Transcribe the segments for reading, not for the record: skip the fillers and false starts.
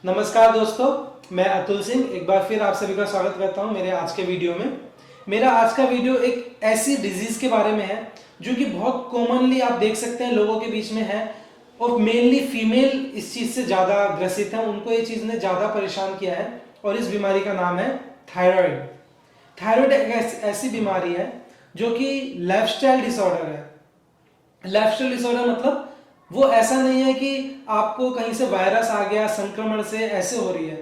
नमस्कार दोस्तों, मैं अतुल सिंह एक बार फिर आप सभी का स्वागत करता हूं मेरे आज के वीडियो में। मेरा आज का वीडियो एक ऐसी डिजीज के बारे में है जो कि बहुत कॉमनली आप देख सकते हैं लोगों के बीच में है और मेनली फीमेल इस चीज से ज्यादा ग्रसित है। उनको ये चीज ने ज्यादा परेशान किया है और इस बीमारी का नाम है थायराइड। थायराइड एक ऐसी बीमारी है जो कि लाइफस्टाइल डिसऑर्डर है। लाइफस्टाइल डिसऑर्डर मतलब वो ऐसा नहीं है कि आपको कहीं से वायरस आ गया संक्रमण से ऐसे हो रही है।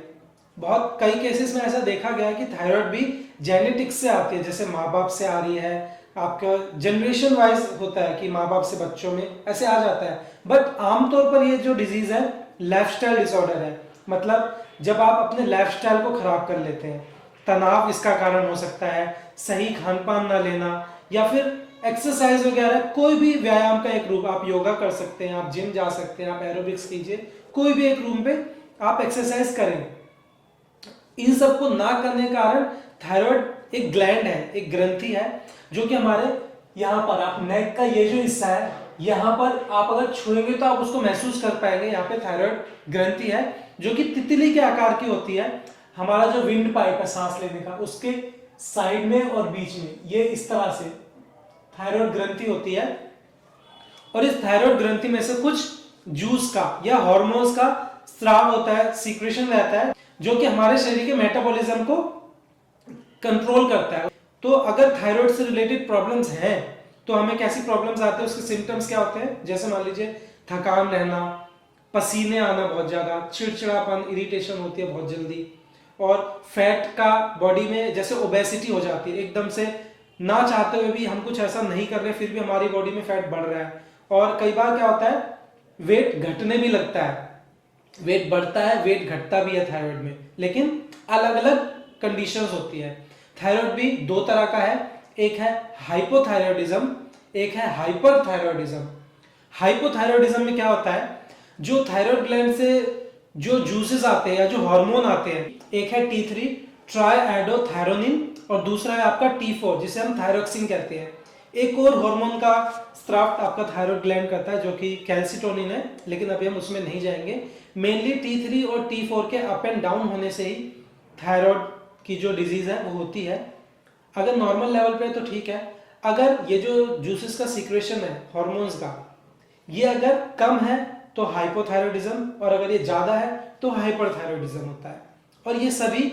बहुत कई केसेस में ऐसा देखा गया है कि थायराइड भी जेनेटिक्स से आती है, जैसे माँ बाप से आ रही है, आपका जनरेशन वाइज होता है कि माँ बाप से बच्चों में ऐसे आ जाता है। बट आमतौर पर ये जो डिजीज है लाइफस्टाइल डिसऑर्डर है। मतलब जब आप अपने लाइफस्टाइल को खराब कर लेते हैं, तनाव इसका कारण हो सकता है, सही खान पान ना लेना या फिर एक्सरसाइज वगैरह, कोई भी व्यायाम का एक रूप, आप योगा कर सकते हैं, आप जिम जा सकते हैं, आप एरोबिक्स कीजिए, कोई भी एक रूम पे आप एक्सरसाइज करें। इन सब को ना करने के कारण थायराइड एक ग्लैंड है, एक ग्रंथि है जो कि हमारे यहाँ पर, आप नेक का ये जो हिस्सा है यहाँ पर आप अगर छुएंगे तो आप उसको महसूस कर पाएंगे। यहाँ पे थायराइड ग्रंथि है जो कि तितली के आकार की होती है। हमारा जो विंड पाइप है सांस लेने का, उसके साइड में और बीच में ये इस तरह से थायराइड ग्रंथि होती है। और इस थायराइड ग्रंथि में से कुछ जूस का या हार्मोन्स का स्राव होता है, सीक्रेशन रहता है जो कि हमारे शरीर के मेटाबॉलिज्म को कंट्रोल करता है। तो अगर थायराइड से रिलेटेड प्रॉब्लम्स हैं तो हमें कैसी प्रॉब्लम्स आते हैं, उसके सिम्टम्स क्या होते हैं, जैसे मान लीजिए थकान रहना, पसीने आना बहुत ज्यादा, चिड़चिड़ापन, इरिटेशन होती है बहुत जल्दी, और फैट का बॉडी में जैसे ओबेसिटी हो जाती है, एकदम से ना चाहते हुए भी हम कुछ ऐसा नहीं कर रहे फिर भी हमारी बॉडी में फैट बढ़ रहा है। और कई बार क्या होता है, वेट घटने भी लगता है, वेट बढ़ता है, वेट घटता भी है थायराइड में, लेकिन अलग अलग कंडीशंस होती है। थायराइड भी दो तरह का है, एक है हाइपोथायराइडिज्म, एक है हाइपरथायराइडिज्म। हाइपोथायराइडिज्म में क्या होता है, जो थायराइड ग्लैंड से जो जूसेस आते हैं या जो हार्मोन आते हैं, एक है T3 ट्राइएडोथायरोनिन और दूसरा है आपका T4 जिसे हम थायरोक्सिन कहते हैं। एक और हार्मोन का स्राव आपका थायराइड ग्लैंड करता है जो कि कैल्सिटोनिन है, लेकिन अभी हम उसमें नहीं जाएंगे। मेनली T3 और T4 के अप एंड डाउन होने से ही थायराइड की जो डिजीज है वो होती है। अगर नॉर्मल लेवल पे है तो ठीक है, अगर ये जो जूसेस का सीक्रेशन है हार्मोन्स का, ये अगर कम है तो हाइपोथायराइडिज्म, और अगर ये ज्यादा है तो हाइपरथायराइडिज्म होता है। और ये सभी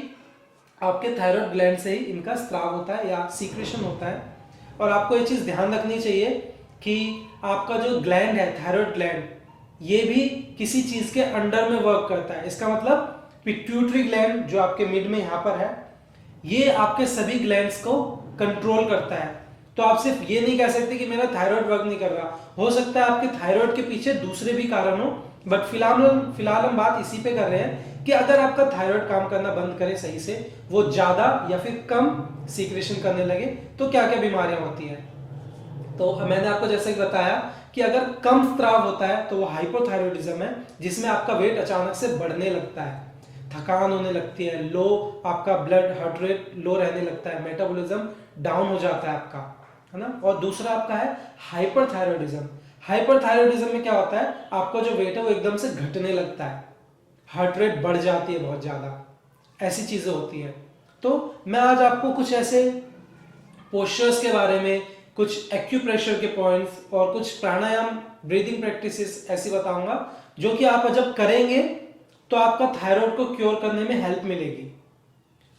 आपके थायराइड ग्लैंड से ही इनका स्राव होता है या सीक्रेशन होता है। और आपको ये चीज ध्यान रखनी चाहिए कि आपका जो ग्लैंड है थायराइड ग्लैंड, ये भी किसी चीज के अंडर में वर्क करता है। इसका मतलब पिट्यूटरी ग्लैंड जो आपके मिड में यहाँ पर है, ये आपके सभी ग्लैंड्स को कंट्रोल करता है। तो आप सिर्फ ये नहीं कह सकते कि मेरा थायराइड वर्क नहीं कर रहा, हो सकता है आपके थायराइड के पीछे दूसरे भी कारण हो, बट फिलहाल हम बात इसी पे कर रहे हैं कि अगर आपका थायराइड काम करना बंद करे सही से, वो ज्यादा या फिर कम सीक्रेशन करने लगे, तो क्या क्या बीमारियां होती हैं। तो मैंने आपको जैसे कि बताया कि अगर कम स्राव होता है तो वो हाइपोथायराइडिज्म है, जिसमें आपका वेट अचानक से बढ़ने लगता है, थकान होने लगती है, लो आपका ब्लड हार्ट रेट लो रहने लगता है, मेटाबॉलिज्म डाउन हो जाता है आपका, है ना। और दूसरा आपका है हाइपरथायराइडिज्म। हाइपरथायराइडिज्म में क्या होता है, आपका जो वेट है वो एकदम से घटने लगता है, हार्ट रेट बढ़ जाती है बहुत ज्यादा, ऐसी चीजें होती है। तो मैं आज आपको कुछ ऐसे पोस्चर्स के बारे में, कुछ एक्यूप्रेशर के पॉइंट्स और कुछ प्राणायाम ब्रीदिंग प्रैक्टिसेस ऐसी बताऊंगा जो कि आप जब करेंगे तो आपका थायराइड को क्योर करने में हेल्प मिलेगी।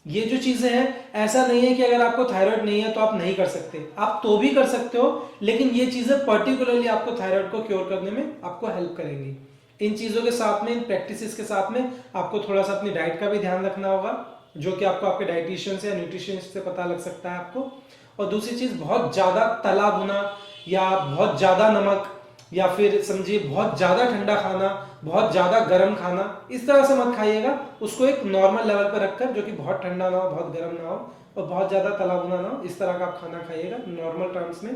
ये जो चीजें हैं, ऐसा नहीं है कि अगर आपको थायराइड नहीं है तो आप नहीं कर सकते, आप तो भी कर सकते हो, लेकिन ये चीजें पर्टिकुलरली आपको थायराइड को क्योर करने में आपको हेल्प करेंगी। इन चीजों के साथ में, इन प्रैक्टिसेस के साथ में आपको थोड़ा सा अपनी डाइट का भी ध्यान रखना होगा, जो कि आपको आपके डाइटिशियन से या न्यूट्रिशनिस्ट से पता लग सकता है आपको। और दूसरी चीज, बहुत ज्यादा तला भुना या बहुत ज्यादा नमक या फिर समझिए बहुत ज्यादा ठंडा खाना, बहुत ज्यादा गर्म खाना, इस तरह से मत खाइएगा। उसको एक नॉर्मल लेवल पर रखकर, जो कि बहुत ठंडा ना हो, बहुत गर्म ना हो और बहुत ज्यादा तला भुना ना हो, इस तरह का आप खाना खाइएगा नॉर्मल टर्म्स में।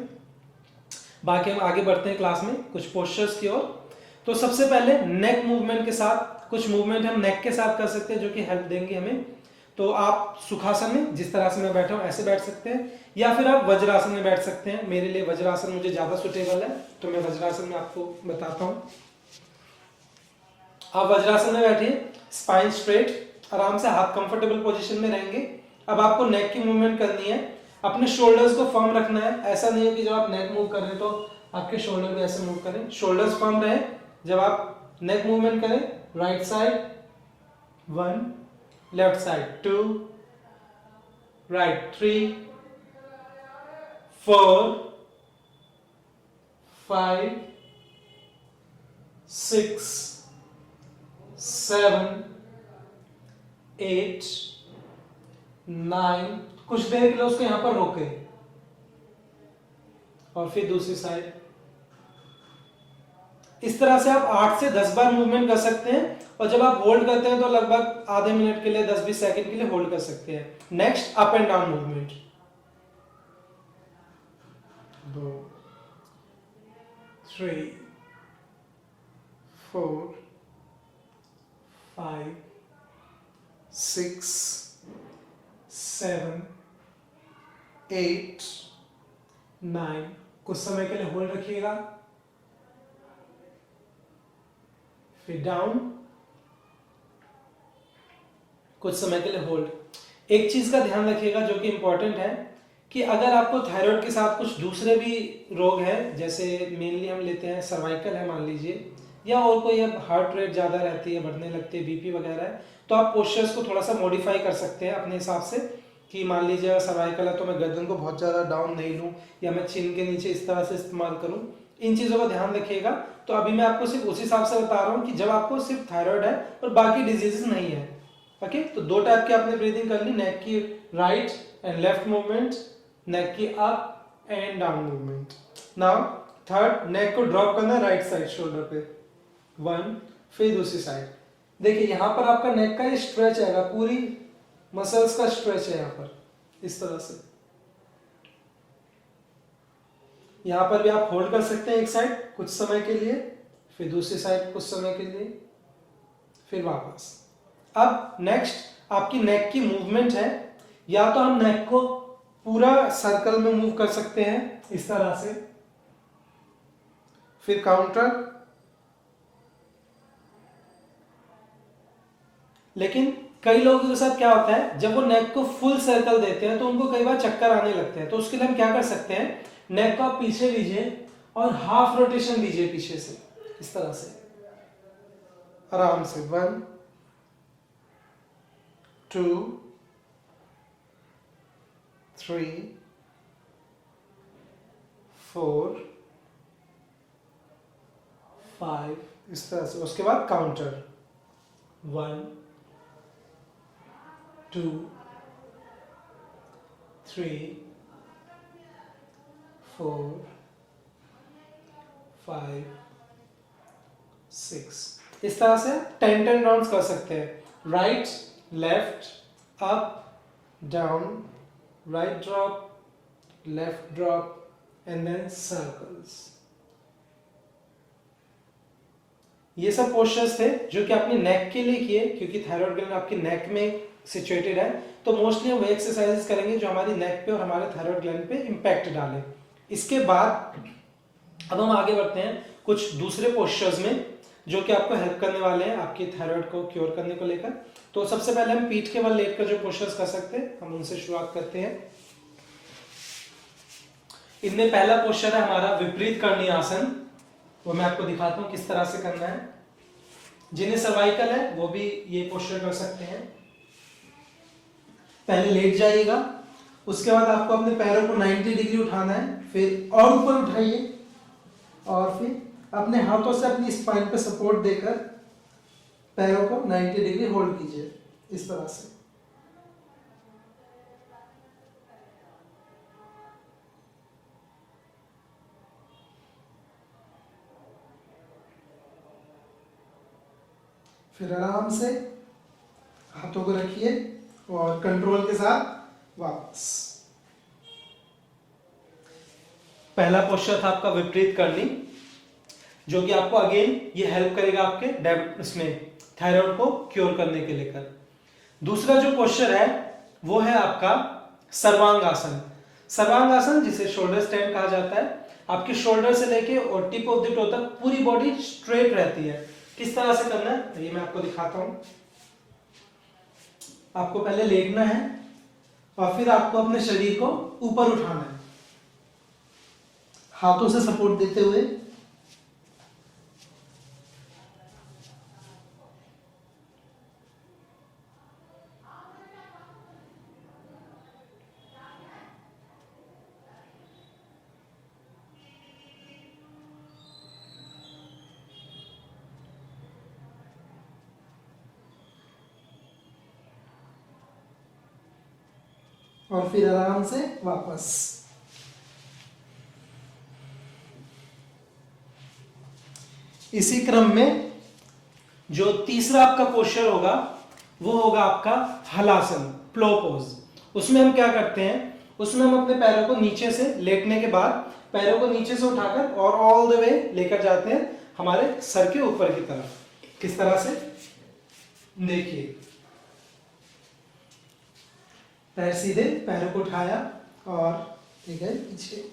बाकी हम आगे बढ़ते हैं क्लास में कुछ पोस्चर्स की ओर। तो सबसे पहले नेक मूवमेंट के साथ कुछ मूवमेंट हम नेक के साथ कर सकते हैं जो कि हेल्प देंगे हमें। तो आप सुखासन में, जिस तरह से मैं बैठा हूं ऐसे बैठ सकते हैं, या फिर आप वज्रासन में बैठ सकते हैं। मेरे लिए वज्रासन मुझे ज्यादा सुटेबल है, तो मैं वज्रासन में आपको बताता हूं। आप वज्रासन में बैठिए, स्पाइन स्ट्रेट, आराम से हाथ कंफर्टेबल पोजीशन में रहेंगे। अब आपको नेक की मूवमेंट करनी है, अपने शोल्डर्स को फर्म रखना है। ऐसा नहीं है कि जब आप नेक मूव कर रहे हैं तो आपके शोल्डर भी ऐसे मूव करें, शोल्डर्स फर्म रहे। जब आप नेक मूवमेंट करें, right side 1, left side 2, right 3, 4, 5, 6, 7, 8, 9, कुछ देर के लिए उसको यहां पर रोके और फिर दूसरी साइड। इस तरह से आप 8 से 10 बार मूवमेंट कर सकते हैं, और जब आप होल्ड करते हैं तो लगभग आधे मिनट के लिए 10-20 सेकंड के लिए होल्ड कर सकते हैं। Next up and down movement, 2, 3, 4, 5, 6, 7, 8, 9, कुछ समय के लिए होल्ड रखिएगा, फिर डाउन, कुछ समय के लिए होल्ड। एक चीज का ध्यान रखिएगा जो कि इंपॉर्टेंट है, कि अगर आपको थायराइड के साथ कुछ दूसरे भी रोग हैं, जैसे मेनली हम लेते हैं सर्वाइकल है मान लीजिए, या और कोई हार्ट रेट ज़्यादा रहती है, बढ़ने लगती है, बीपी वगैरह है, तो आप पोस्चर्स को थोड़ा सा मॉडिफाई कर सकते हैं अपने हिसाब से। कि मान लीजिए अगर सर्वाइकल है तो मैं गर्दन को बहुत ज़्यादा डाउन नहीं लूँ, या मैं चिन के नीचे इस तरह से इस्तेमाल करूँ। इन चीज़ों का ध्यान रखिएगा। तो अभी मैं आपको सिर्फ उसी हिसाब से बता रहा हूँ कि जब आपको सिर्फ थायराइड है और बाकी डिजीजेस नहीं है। ओके, तो 2 टाइप की आपने ब्रीदिंग कर ली, नेक की right and left movement, neck की up and down movement. Now third, neck को ड्रॉप करना राइट साइड शोल्डर पे, 1, फिर दूसरी साइड। देखिए यहाँ पर आपका नेक का ये स्ट्रेच आएगा, पूरी मसल्स का स्ट्रेच है यहाँ पर, इस तरह से। यहाँ पर भी आप होल्ड कर सकते हैं एक साइड कुछ समय के लिए, फिर दूसरी साइड कुछ समय के लिए, फिर वापस। अब नेक्स्ट आपकी नेक की मूवमेंट है, या तो हम नेक को पूरा सर्कल में मूव कर सकते हैं इस तरह से, फिर काउंटर। लेकिन कई लोगों के साथ क्या होता है, जब वो नेक को फुल सर्कल देते हैं तो उनको कई बार चक्कर आने लगते हैं। तो उसके लिए हम क्या कर सकते हैं, नेक को आप पीछे लीजिए और हाफ रोटेशन दीजिए पीछे से, इस तरह से आराम से, 1, 2, 3, 4, 5, इस तरह से। उसके बाद काउंटर, 1, 2, 3, 4, 5, 6, इस तरह से 10 राउंड्स कर सकते हैं। Right, left, up, down, right drop, left drop, and then circles. ये सब पोस्चर्स थे जो कि आपने नेक के लिए किए, क्योंकि थायराइड ग्लैंड आपकी नेक में सिचुएटेड है। तो मोस्टली हम वो एक्सरसाइजेस करेंगे जो हमारी नेक पे और हमारे थायराइड ग्लैंड पे इम्पैक्ट डालें। इसके बाद अब हम आगे बढ़ते हैं कुछ दूसरे पोस्चर्स में जो कि आपको हेल्प करने वाले हैं आपके थायराइड को क्योर करने को लेकर। तो सबसे पहले हम पीठ के बल लेटकर जो पोस्चर्स कर सकते हैं, हम उनसे शुरुआत करते हैं। इनमें पहला पोस्चर है हमारा विपरीत करणी आसन, वो मैं आपको दिखाता हूं किस तरह से करना है। जिन्हें सर्वाइकल है वो भी ये पोस्चर कर सकते हैं। पहले लेट जाइएगा, उसके बाद आपको अपने पैरों को 90 डिग्री उठाना है, फिर और ऊपर उठाइए और फिर अपने हाथों से अपनी स्पाइन पे सपोर्ट देकर पैरों को 90 डिग्री होल्ड कीजिए, इस तरह से। फिर आराम से हाथों को रखिए और कंट्रोल के साथ वापस। पहला पोस्चर था आपका विपरीत करनी, जो कि आपको अगेन ये हेल्प करेगा आपके इसमें थायराइड को क्योर करने के लेकर। दूसरा जो पोस्चर है वो है आपका सर्वांगासन। सर्वांगासन जिसे शोल्डर स्टैंड कहा जाता है। आपके शोल्डर से लेके और टिप ऑफ द टो तक पूरी बॉडी स्ट्रेट रहती है। किस तरह से करना है ये मैं आपको दिखाता हूं। आपको पहले लेटना है और फिर आपको अपने शरीर को ऊपर उठाना है, हाथों से सपोर्ट देते हुए। और फिर आराम से वापस। इसी क्रम में जो तीसरा आपका पोस्चर होगा वो होगा आपका हलासन, प्लो पोज। उसमें हम क्या करते हैं, उसमें हम अपने पैरों को नीचे से लेटने के बाद पैरों को नीचे से उठाकर और ऑल द वे लेकर जाते हैं हमारे सर के ऊपर की तरफ। किस तरह से, देखिए, पैर सीधे, पैरों को उठाया और ठीक है पीछे।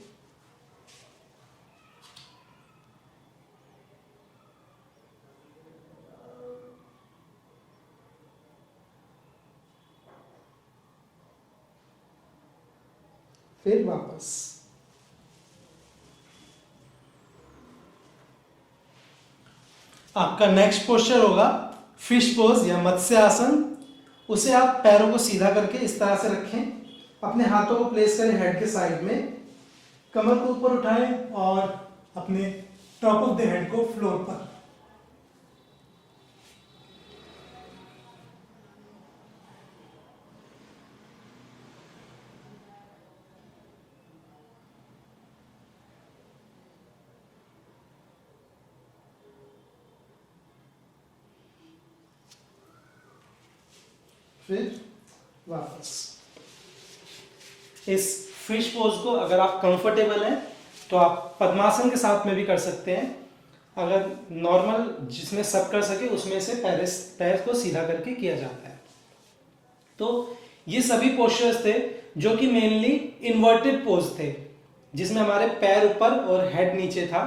फिर वापस। आपका नेक्स्ट पोस्चर होगा फिश पोज या मत्स्य आसन। उसे आप पैरों को सीधा करके इस तरह से रखें, अपने हाथों को प्लेस करें हेड के साइड में, कमर को ऊपर उठाएं और अपने टॉप ऑफ द हेड को फ्लोर पर। फिर वापस। इस फिश पोज को अगर आप कंफर्टेबल हैं तो आप पद्मासन के साथ में भी कर सकते हैं। अगर नॉर्मल जिसमें सब कर सके उसमें से पैर को सीधा करके किया जाता है। तो ये सभी पोस्चर्स थे जो कि मेनली इन्वर्टेड पोज थे, जिसमें हमारे पैर ऊपर और हेड नीचे था।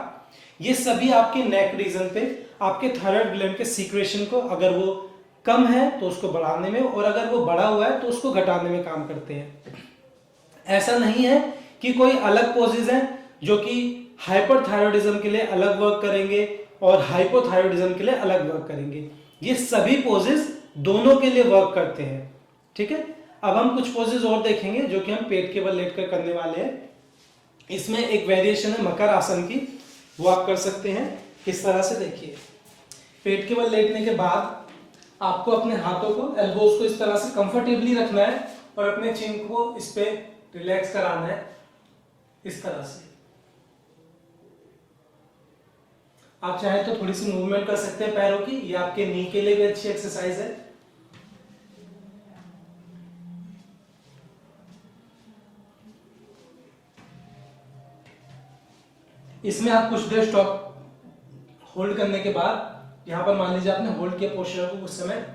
ये सभी आपके नेक रीजन पे आपके थायराइड ग्लैंड के सीक्रेशन को, अगर वो कम है तो उसको बढ़ाने में, और अगर वो बढ़ा हुआ है तो उसको घटाने में काम करते हैं। ऐसा नहीं है कि कोई अलग पोजेज हैं जो कि हाइपरथायरॉयडिज्म के लिए अलग वर्क करेंगे और हाइपोथायरॉयडिज्म के लिए अलग वर्क करेंगे। ये सभी पोजेज दोनों के लिए वर्क करते हैं। ठीक है, अब हम कुछ पोजेज और देखेंगे जो कि हम पेट के बल लेटकर करने वाले हैं। इसमें एक वेरिएशन है मकर आसन की, वो आप कर सकते हैं। किस तरह से, देखिए, पेट के बल लेटने के बाद आपको अपने हाथों को, एल्बोज को इस तरह से कंफर्टेबली रखना है और अपने चिन को इस पे रिलैक्स कराना है इस तरह से। आप चाहे तो थोड़ी सी मूवमेंट कर सकते हैं पैरों की, ये आपके नी के लिए भी अच्छी एक्सरसाइज है। इसमें आप कुछ देर स्टॉप होल्ड करने के बाद, यहां पर मान लीजिए आपने होल्ड किया पोस्चर को कुछ समय,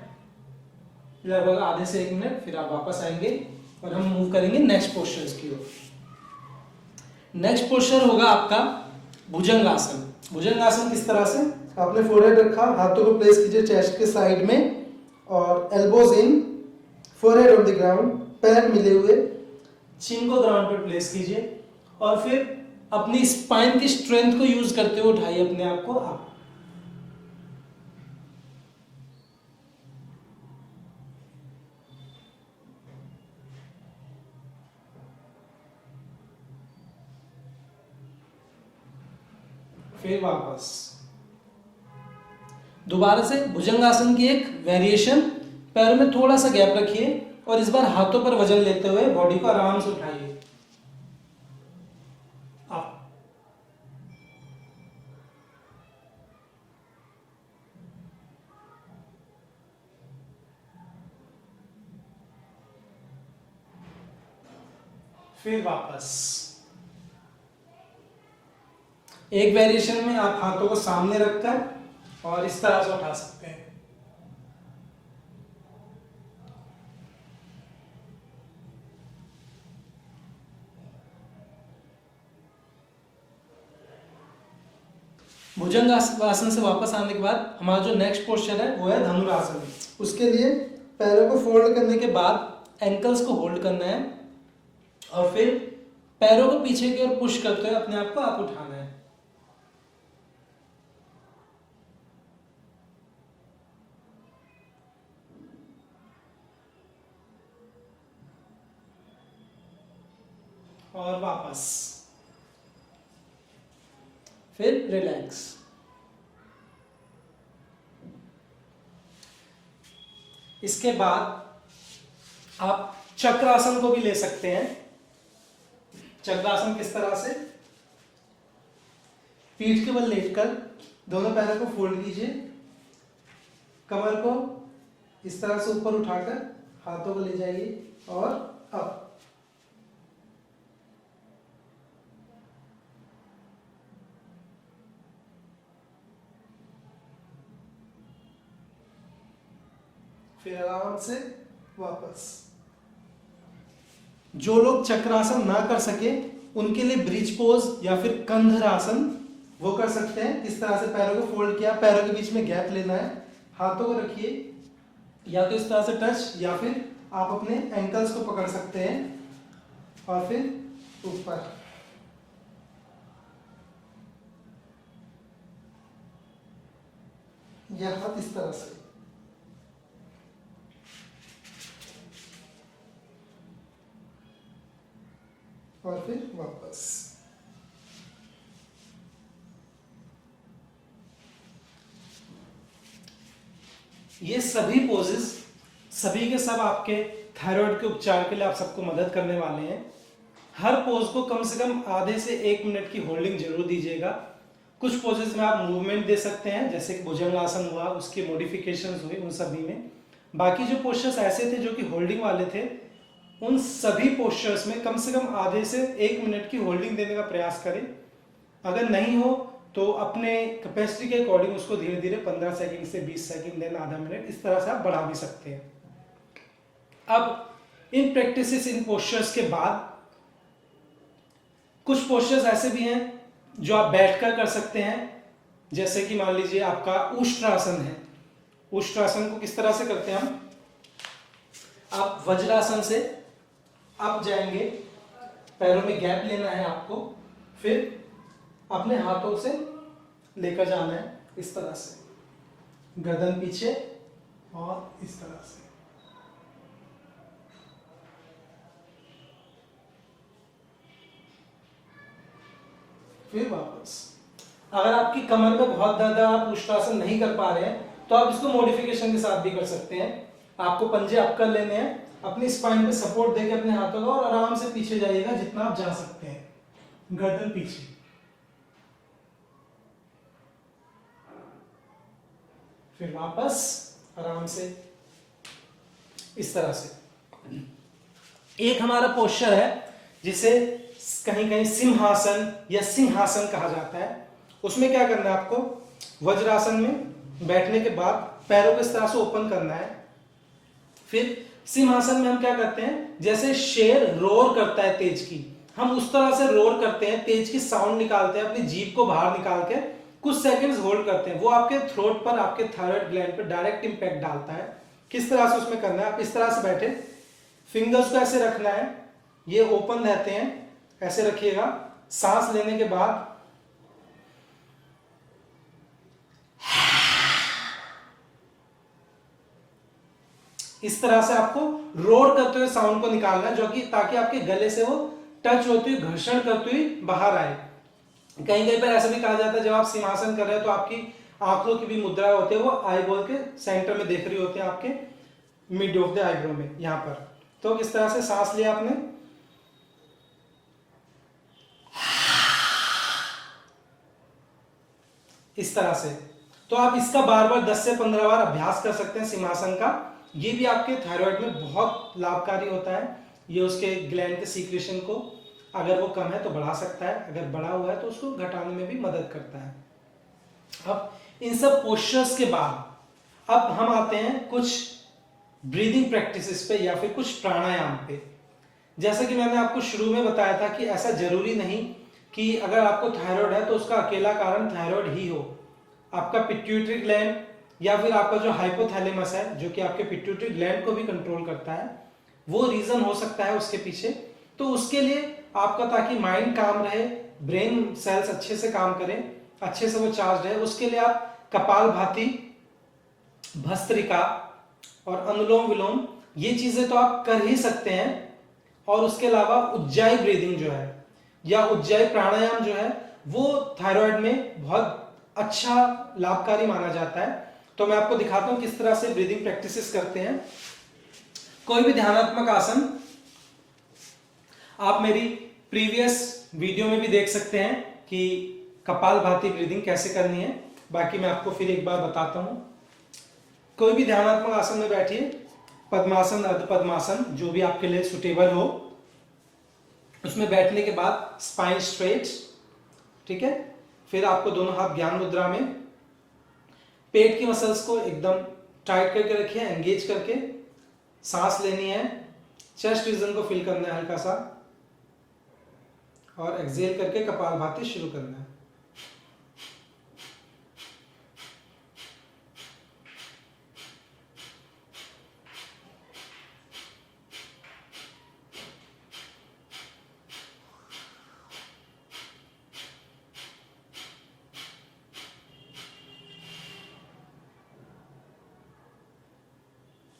लगभग आधे से 1 मिनट, फिर आप वापस आएंगे और हम मूव करेंगे नेक्स्ट पोस्चर्स की ओर। नेक्स्ट पोस्चर होगा आपका भुजंगासन। भुजंगासन किस तरह से, आपने फोरहेड रखा, हाथों को प्लेस कीजिए चेस्ट के साइड में और elbows in, forehead on the ground, पैर मिले हुए, चिन को ग्राउंड पर प्लेस कीजिए और फिर अपनी स्पाइन की स्ट्रेंथ को यूज करते हुए उठाइए अपने आप को आप। फिर वापस। दोबारा से भुजंगासन की एक वेरिएशन, पैरों में थोड़ा सा गैप रखिए और इस बार हाथों पर वजन लेते हुए बॉडी को आराम से उठाइए आप। फिर वापस। एक वेरिएशन में आप हाथों को सामने रखकर और इस तरह से उठा सकते हैं। भुजंग आसन से वापस आने के बाद हमारा जो नेक्स्ट पोस्चर है वो है धनुरासन। उसके लिए पैरों को फोल्ड करने के बाद एंकल्स को होल्ड करना है और फिर पैरों को पीछे की ओर पुश करते हुए अपने आप को आप उठाना है। और वापस, फिर रिलैक्स। इसके बाद आप चक्रासन को भी ले सकते हैं। चक्रासन किस तरह से, पीठ के बल लेटकर दोनों पैरों को फोल्ड कीजिए, कमर को इस तरह से ऊपर उठाकर हाथों को ले जाइए और अप। फिर आराम से वापस। जो लोग चक्रासन ना कर सके उनके लिए ब्रिज पोज या फिर कंधरासन वो कर सकते हैं। इस तरह से पैरों को फोल्ड किया, पैरों के बीच में गैप लेना है, हाथों को रखिए या तो इस तरह से टच या फिर आप अपने एंकल्स को पकड़ सकते हैं और फिर ऊपर। यह हाथ इस तरह से, और फिर वापस। ये सभी पोजेस सभी के सब आपके थायराइड के उपचार के लिए आप सबको मदद करने वाले हैं। हर पोज को कम से कम आधे से 1 मिनट की होल्डिंग जरूर दीजिएगा। कुछ पोजेस में आप मूवमेंट दे सकते हैं, जैसे कि भुजंगासन हुआ, उसके मॉडिफिकेशंस हुए उन सभी में। बाकी जो पोस्चर्स ऐसे थे जो कि होल्डिंग वाले थे, उन सभी पोस्चर्स में कम से कम आधे से 1 मिनट की होल्डिंग देने का प्रयास करें। अगर नहीं हो तो अपने कैपेसिटी के अकॉर्डिंग उसको धीरे धीरे 15 सेकंड से 20 सेकंड, देन आधा मिनट, इस तरह से आप बढ़ा भी सकते हैं। अब इन प्रैक्टिसेस, इन पोस्चर्स के बाद कुछ पोस्चर्स ऐसे भी हैं जो आप बैठकर कर सकते हैं। जैसे कि मान लीजिए आपका उष्ट्रासन है। उष्ट्रासन को किस तरह से करते हैं हम, आप वज्रासन से अप जाएंगे, पैरों में गैप लेना है आपको, फिर अपने हाथों से लेकर जाना है इस तरह से, गर्दन पीछे और इस तरह से। फिर वापस। अगर आपकी कमर में बहुत ज्यादा आप उष्ट्रासन नहीं कर पा रहे हैं तो आप इसको मॉडिफिकेशन के साथ भी कर सकते हैं। आपको पंजे अप कर लेने हैं, अपनी स्पाइन पे सपोर्ट देके अपने हाथों को, और आराम से पीछे जाइएगा जितना आप जा सकते हैं, गर्दन पीछे। फिर वापस आराम से इस तरह से। एक हमारा पोस्चर है जिसे कहीं कहीं सिंहासन या सिंहासन कहा जाता है। उसमें क्या करना है आपको, वज्रासन में बैठने के बाद पैरों को इस तरह से ओपन करना है। फिर सिंहासन में हम क्या करते हैं, जैसे शेर रोर करता है तेज की, हम उस तरह से रोर करते हैं, तेज की साउंड निकालते हैं, अपनी जीभ को बाहर निकाल के कुछ सेकंड्स होल्ड करते हैं। वो आपके थ्रोट पर, आपके थायराइड ग्लैंड पर डायरेक्ट इंपैक्ट डालता है। किस तरह से उसमें करना है, आप इस तरह से बैठे, फिंगर्स को ऐसे रखना है, ये ओपन रहते हैं, ऐसे रखिएगा। सांस लेने के बाद इस तरह से आपको रोर करते हुए साउंड को निकालना है, जो कि ताकि आपके गले से वो टच होती हुई, घर्षण करती हुई बाहर आए। कहीं कहीं पर ऐसा भी कहा जाता है, जब आप सिंहासन कर रहे हैं तो आपकी आंखों की भी मुद्रा होती है, वो आईबॉल के सेंटर में देख रही होती है, आपके मिड ऑफ द आईब्रो में, यहां पर। तो इस तरह से सांस लिया आपने, इस तरह से। तो आप इसका बार बार 10 से 15 बार अभ्यास कर सकते हैं सिंहासन का। ये भी आपके थायराइड में बहुत लाभकारी होता है। ये उसके ग्लैंड के सीक्रेशन को, अगर वो कम है तो बढ़ा सकता है, अगर बढ़ा हुआ है तो उसको घटाने में भी मदद करता है। अब इन सब पोस्चर्स के बाद अब हम आते हैं कुछ ब्रीदिंग प्रैक्टिसेस पे या फिर कुछ प्राणायाम पे। जैसा कि मैंने आपको शुरू में बताया था कि ऐसा जरूरी नहीं कि अगर आपको थायराइड है तो उसका अकेला कारण थायराइड ही हो। आपका पिट्यूटरी ग्लैंड या फिर आपका जो हाइपोथैलेमस है जो कि आपके पिट्यूटरी ग्लैंड को भी कंट्रोल करता है, वो रीजन हो सकता है उसके पीछे। तो उसके लिए आपका, ताकि माइंड काम रहे, ब्रेन सेल्स अच्छे से काम करें, अच्छे से वो चार्ज रहे, उसके लिए आप कपालभाति, भस्त्रिका और अनुलोम विलोम ये चीजें तो आप कर ही सकते हैं। और उसके अलावा उज्जाई ब्रीदिंग जो है या उज्जाई प्राणायाम जो है वो थायराइड में बहुत अच्छा लाभकारी माना जाता है। तो मैं आपको दिखाता हूं किस तरह से ब्रीदिंग प्रैक्टिसेस करते हैं। कोई भी ध्यानात्मक आसन आप मेरी प्रीवियस वीडियो में भी देख सकते हैं कि कपालभाति ब्रीदिंग कैसे करनी है। बाकी मैं आपको फिर एक बार बताता हूं। कोई भी ध्यानात्मक आसन में बैठिए, पद्मासन, अर्ध पद्मासन, जो भी आपके लिए सुटेबल हो। उसमें बैठने के बाद स्पाइन स्ट्रेट, ठीक है। फिर आपको दोनों हाथ ज्ञान मुद्रा में, पेट की मसल्स को एकदम टाइट करके रखिए, एंगेज करके सांस लेनी है, चेस्ट रीजन को फील करना है हल्का सा, और एक्सहेल करके कपालभाति शुरू करना है।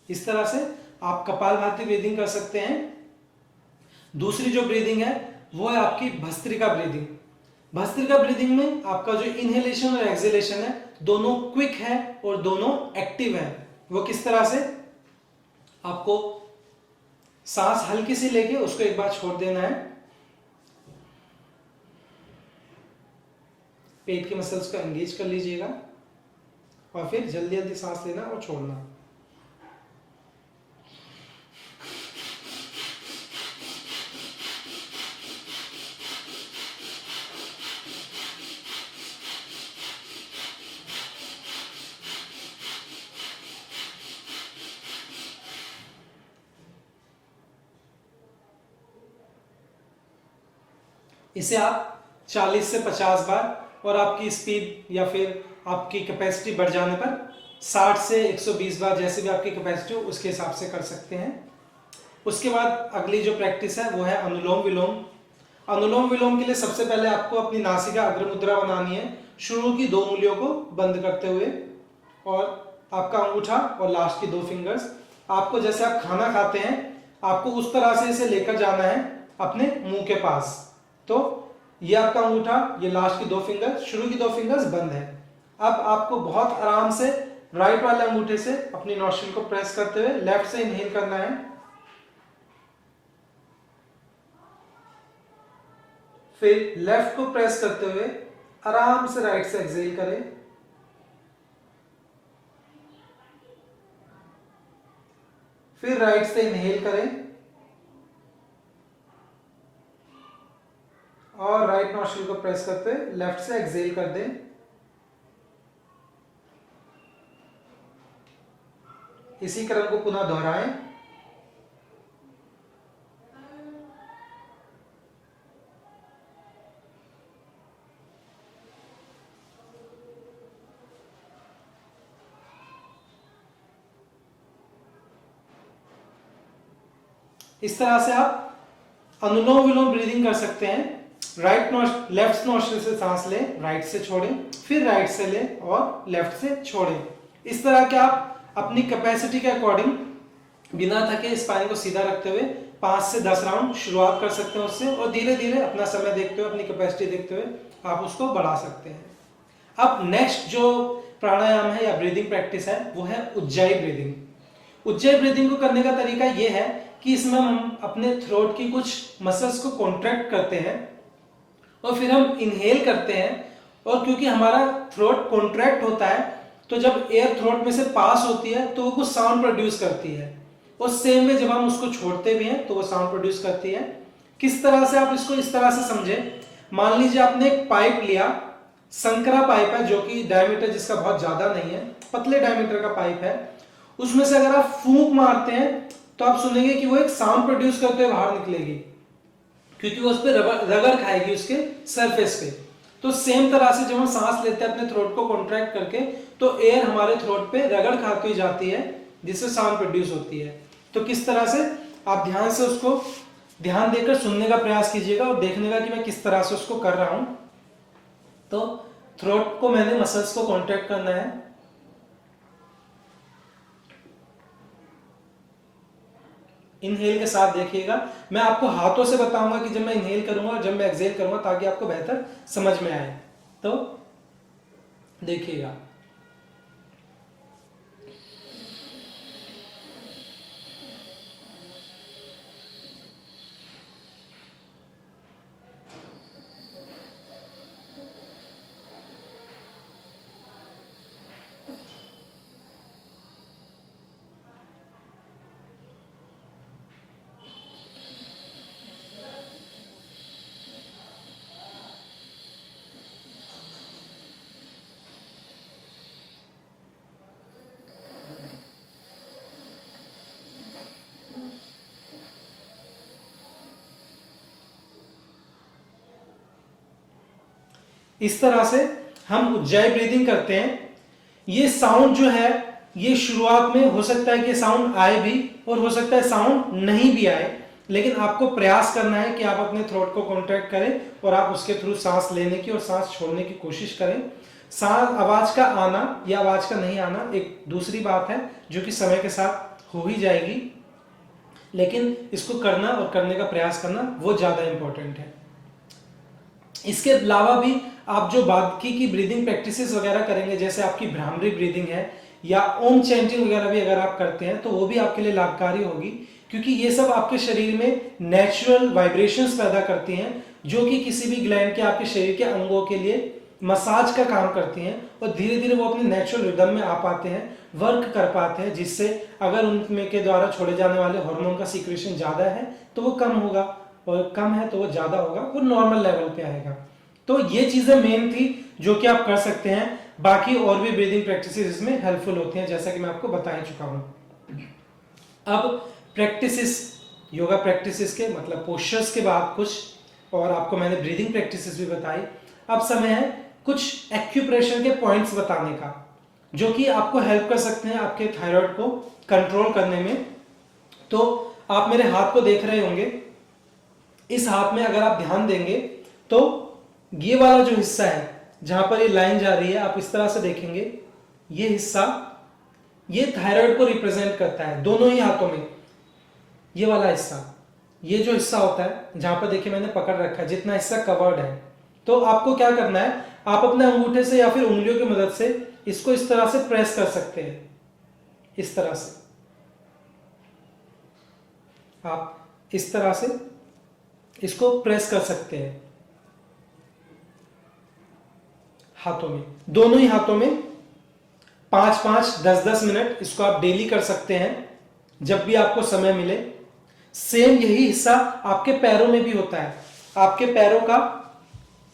इस तरह से आप कपालभाति ब्रीदिंग कर सकते हैं। दूसरी जो ब्रीदिंग है वो है आपकी भस्त्रिका ब्रीदिंग। भस्त्रिका ब्रीदिंग में आपका जो इनहेलेशन और एक्सहेलेशन है दोनों क्विक है और दोनों एक्टिव है। वो किस तरह से, आपको सांस हल्की सी लेके उसको एक बार छोड़ देना है, पेट की मसल्स को एंगेज कर लीजिएगा और फिर जल्दी जल्दी सांस लेना और छोड़ना। इसे आप 40 से 50 बार, और आपकी स्पीड या फिर आपकी कैपेसिटी बढ़ जाने पर 60 से 120 बार, जैसे भी आपकी कैपेसिटी हो उसके हिसाब से कर सकते हैं। उसके बाद अगली जो प्रैक्टिस है वो है अनुलोम विलोम। अनुलोम विलोम के लिए सबसे पहले आपको अपनी नासिका अग्र मुद्रा बनानी है, शुरू की 2 उंगलियों को बंद करते हुए, और आपका अंगूठा और लास्ट की 2 फिंगर्स, आपको जैसे आप खाना खाते हैं आपको उस तरह से इसे लेकर जाना है अपने मुंह के पास। तो ये आपका अंगूठा, ये लास्ट की 2 फिंगर, शुरू की 2 फिंगर्स बंद है। अब आपको बहुत आराम से राइट वाले अंगूठे से अपनी नॉस्ट्रिल को प्रेस करते हुए लेफ्ट से इनहेल करना है, फिर लेफ्ट को प्रेस करते हुए आराम से राइट से एक्सहेल करें, फिर राइट से इनहेल करें और राइट नॉस्ट्रिल को प्रेस करते हुए लेफ्ट से एक्सहेल कर दें। इसी क्रम को पुनः दोहराएं। इस तरह से आप अनुलोम विलोम ब्रीदिंग कर सकते हैं। लेफ्ट नॉस्ट्रिल से सांस लें, राइट से छोड़ें, फिर राइट से लें और लेफ्ट से छोड़ें। इस तरह के आप अपनी कैपेसिटी के अकॉर्डिंग बिना थके स्पाइन को सीधा रखते हुए 5 से 10 राउंड शुरुआत कर सकते हैं उससे, और धीरे धीरे अपना समय देखते हुए, अपनी कैपेसिटी देखते हुए आप उसको बढ़ा सकते हैं। अब नेक्स्ट जो प्राणायाम है या ब्रीदिंग प्रैक्टिस है वो है उज्जाई ब्रीदिंग। उज्जाई ब्रीदिंग को करने का तरीका ये है कि इसमें हम अपने थ्रोट की कुछ मसल्स को कॉन्ट्रैक्ट करते हैं और फिर हम इनहेल करते हैं, और क्योंकि हमारा थ्रोट कॉन्ट्रैक्ट होता है तो जब एयर थ्रोट में से पास होती है तो वो कुछ साउंड प्रोड्यूस करती है, और सेम में जब हम उसको छोड़ते भी हैं तो वो साउंड प्रोड्यूस करती है। किस तरह से, आप इसको इस तरह से समझें, मान लीजिए आपने एक पाइप लिया, संकरा पाइप है जो कि डायमीटर जिसका बहुत ज्यादा नहीं है, पतले डायमीटर का पाइप है, उसमें से अगर आप फूंक मारते हैं तो आप सुनेंगे कि वो एक साउंड प्रोड्यूस करते हुए बाहर निकलेगी। क्योंकि वो उस पर रगड़ खाएगी उसके सरफेस पे। तो सेम तरह से जब हम सांस लेते हैं अपने थ्रोट को कॉन्ट्रैक्ट करके, तो एयर हमारे थ्रोट पे रगड़ खाती जाती है, जिससे साउंड प्रोड्यूस होती है। तो किस तरह से आप ध्यान से उसको ध्यान देकर सुनने का प्रयास कीजिएगा और देखने का कि मैं किस तरह से उसको कर रहा हूं। तो थ्रोट को मैंने मसल्स को कॉन्ट्रैक्ट करना है। इनहेल के साथ देखिएगा, मैं आपको हाथों से बताऊंगा कि जब मैं इनहेल करूंगा और जब मैं एक्सहेल करूंगा, ताकि आपको बेहतर समझ में आए। तो देखिएगा, इस तरह से हम उज्जाई ब्रीदिंग करते हैं। ये साउंड जो है, ये शुरुआत में हो सकता है कि साउंड आए भी और हो सकता है साउंड नहीं भी आए, लेकिन आपको प्रयास करना है कि आप अपने थ्रोट को कॉन्ट्रैक्ट करें और आप उसके थ्रू सांस लेने की और सांस छोड़ने की कोशिश करें। सांस आवाज का आना या आवाज का नहीं आना एक दूसरी बात है, जो कि समय के साथ हो ही जाएगी, लेकिन इसको करना और करने का प्रयास करना वो ज्यादा इंपॉर्टेंट है। इसके अलावा भी आप जो बाकी की ब्रीदिंग प्रैक्टिसेस वगैरह करेंगे, जैसे आपकी भ्रामरी ब्रीदिंग है या ओम चैंटिंग वगैरह भी अगर आप करते हैं, तो वो भी आपके लिए लाभकारी होगी, क्योंकि ये सब आपके शरीर में नेचुरल वाइब्रेशंस पैदा करती हैं, जो कि किसी भी ग्लैंड के आपके शरीर के अंगों के लिए मसाज का काम करती हैं और धीरे धीरे वो अपने नेचुरल रिदम में आ पाते हैं, वर्क कर पाते हैं, जिससे अगर उनमें के द्वारा छोड़े जाने वाले हार्मोन का सीक्रेशन ज्यादा है तो वो कम होगा, और कम है तो वो ज्यादा होगा, वो नॉर्मल लेवल पे आएगा। तो ये चीजें मेन थी जो कि आप कर सकते हैं। बाकी और भी ब्रीदिंग प्रैक्टिसेस इसमें हेल्पफुल होती हैं, जैसा कि मैं आपको बता ही चुका हूं। अब प्रैक्टिसेस, योगा प्रैक्टिसेस के मतलब पोस्चर्स के बाद कुछ, और आपको मैंने ब्रीदिंग प्रैक्टिसेस भी बताई। अब समय है कुछ एक्यूप्रेशर के पॉइंट्स बताने का, जो कि आपको हेल्प कर सकते हैं आपके थायराइड को कंट्रोल करने में। तो आप मेरे हाथ को देख रहे होंगे, इस हाथ में अगर आप ध्यान देंगे तो ये वाला जो हिस्सा है जहां पर ये लाइन जा रही है, आप इस तरह से देखेंगे, ये हिस्सा ये थायराइड को रिप्रेजेंट करता है दोनों ही हाथों में। ये वाला हिस्सा, ये जो हिस्सा होता है जहां पर देखिए मैंने पकड़ रखा है, जितना हिस्सा कवर्ड है, तो आपको क्या करना है, आप अपने अंगूठे से या फिर उंगलियों की मदद से इसको इस तरह से प्रेस कर सकते हैं। इस तरह से आप इस तरह से इसको प्रेस कर सकते हैं हाथों में, दोनों ही हाथों में 5-5, 10-10 मिनट इसको आप डेली कर सकते हैं जब भी आपको समय मिले। सेम यही हिस्सा आपके पैरों में भी होता है। आपके पैरों का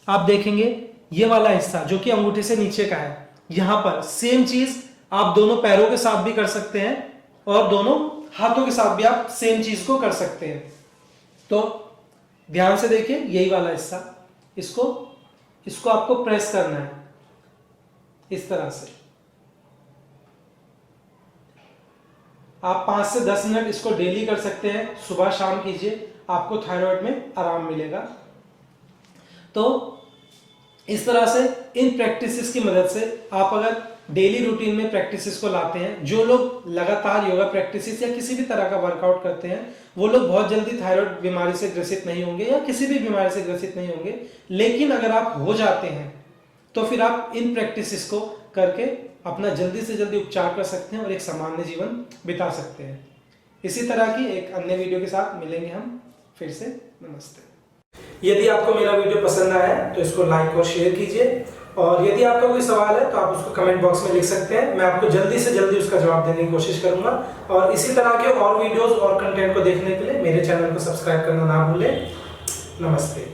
आप देखेंगे, ये वाला हिस्सा जो कि अंगूठे से नीचे का है, यहां पर सेम चीज आप दोनों पैरों के साथ भी कर सकते हैं और दोनों हाथों के साथ भी आप सेम चीज को कर सकते हैं। तो ध्यान से देखिए, यही वाला हिस्सा, इसको आपको प्रेस करना है इस तरह से। आप 5 से 10 मिनट इसको डेली कर सकते हैं, सुबह शाम कीजिए, आपको थायराइड में आराम मिलेगा। तो इस तरह से इन प्रैक्टिसेस की मदद से आप अगर डेली रूटीन में प्रैक्टिसेस को लाते हैं, जो लोग लगातार योगा प्रैक्टिसेस या किसी भी तरह का वर्कआउट करते हैं, वो लोग बहुत जल्दी थायराइड बीमारी से ग्रसित नहीं होंगे या किसी भी बीमारी से ग्रसित नहीं होंगे। लेकिन अगर आप हो जाते हैं तो फिर आप इन प्रैक्टिसेस को करके अपना जल्दी से जल्दी उपचार कर सकते हैं और एक सामान्य जीवन बिता सकते हैं। इसी तरह की एक अन्य वीडियो के साथ मिलेंगे हम फिर से। नमस्ते। यदि आपको मेरा वीडियो पसंद आया है तो इसको लाइक और शेयर कीजिए, और यदि आपका कोई सवाल है तो आप उसको कमेंट बॉक्स में लिख सकते हैं, मैं आपको जल्दी से जल्दी उसका जवाब देने की कोशिश करूंगा। और इसी तरह के और वीडियोस और कंटेंट को देखने के लिए मेरे चैनल को सब्सक्राइब करना ना भूलें। नमस्ते।